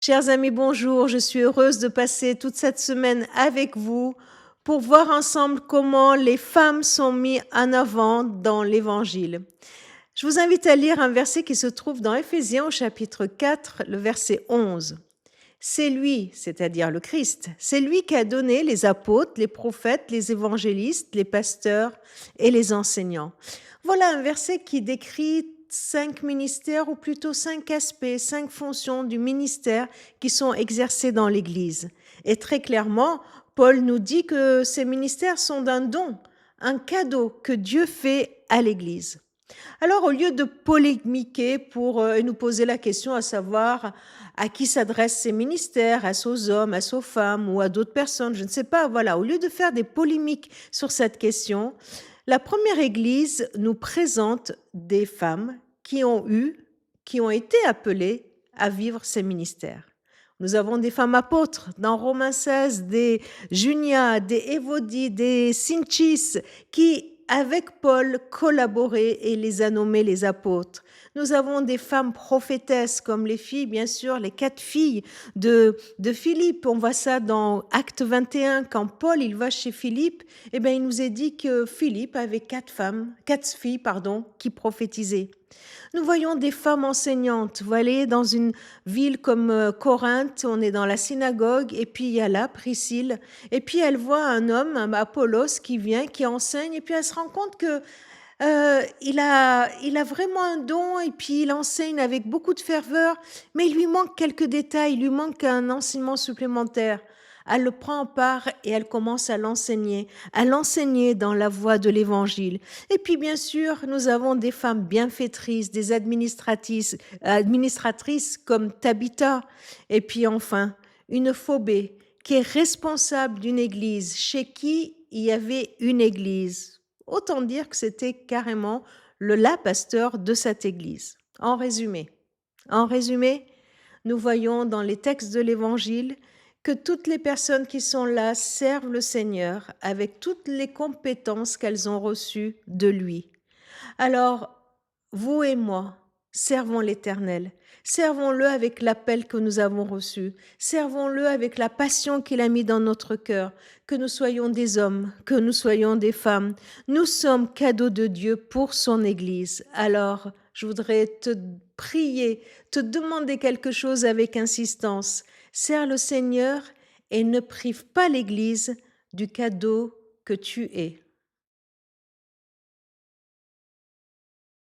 Chers amis, bonjour. Je suis heureuse de passer toute cette semaine avec vous pour voir ensemble comment les femmes sont mises en avant dans l'Évangile. Je vous invite à lire un verset qui se trouve dans Éphésiens au chapitre 4, le verset 11. C'est lui, c'est-à-dire le Christ, c'est lui qui a donné les apôtres, les prophètes, les évangélistes, les pasteurs et les enseignants. Voilà un verset qui décrit 5 ministères, ou plutôt 5 aspects, 5 fonctions du ministère qui sont exercés dans l'Église. Et très clairement, Paul nous dit que ces ministères sont d'un don, un cadeau que Dieu fait à l'Église. Alors, au lieu de polémiquer pour nous poser la question à savoir à qui s'adressent ces ministères, est-ce aux hommes, est-ce aux femmes ou à d'autres personnes, je ne sais pas, voilà, au lieu de faire des polémiques sur cette question, la première Église nous présente des femmes qui ont été appelées à vivre ces ministères. Nous avons des femmes apôtres dans Romains 16, des Junia, des Évodie, des Synchis qui avec Paul, collaboré et les a nommés les apôtres. Nous avons des femmes prophétesses, comme les filles, bien sûr, les 4 filles de Philippe. On voit ça dans Acte 21, quand Paul il va chez Philippe, eh bien, il nous est dit que Philippe avait 4 filles, qui prophétisaient. Nous voyons des femmes enseignantes. Vous voyez, dans une ville comme Corinthe, on est dans la synagogue, et puis il y a là Priscille, et puis elle voit un homme, un Apollos, qui vient, qui enseigne, et puis elle se rend compte que il a vraiment un don, et puis il enseigne avec beaucoup de ferveur, mais il lui manque quelques détails, il lui manque un enseignement supplémentaire. Elle le prend en part et elle commence à l'enseigner dans la voie de l'Évangile. Et puis bien sûr, nous avons des femmes bienfaitrices, des administratrices comme Tabitha, et puis enfin, une Phobé qui est responsable d'une église, chez qui il y avait une église. Autant dire que c'était carrément la pasteur de cette église. En résumé, nous voyons dans les textes de l'Évangile que toutes les personnes qui sont là servent le Seigneur avec toutes les compétences qu'elles ont reçues de lui. Alors, vous et moi, servons l'Éternel. Servons-le avec l'appel que nous avons reçu. Servons-le avec la passion qu'il a mis dans notre cœur. Que nous soyons des hommes, que nous soyons des femmes. Nous sommes cadeaux de Dieu pour son Église. Alors, je voudrais te prier, te demander quelque chose avec insistance. Sers le Seigneur et ne prive pas l'Église du cadeau que tu es.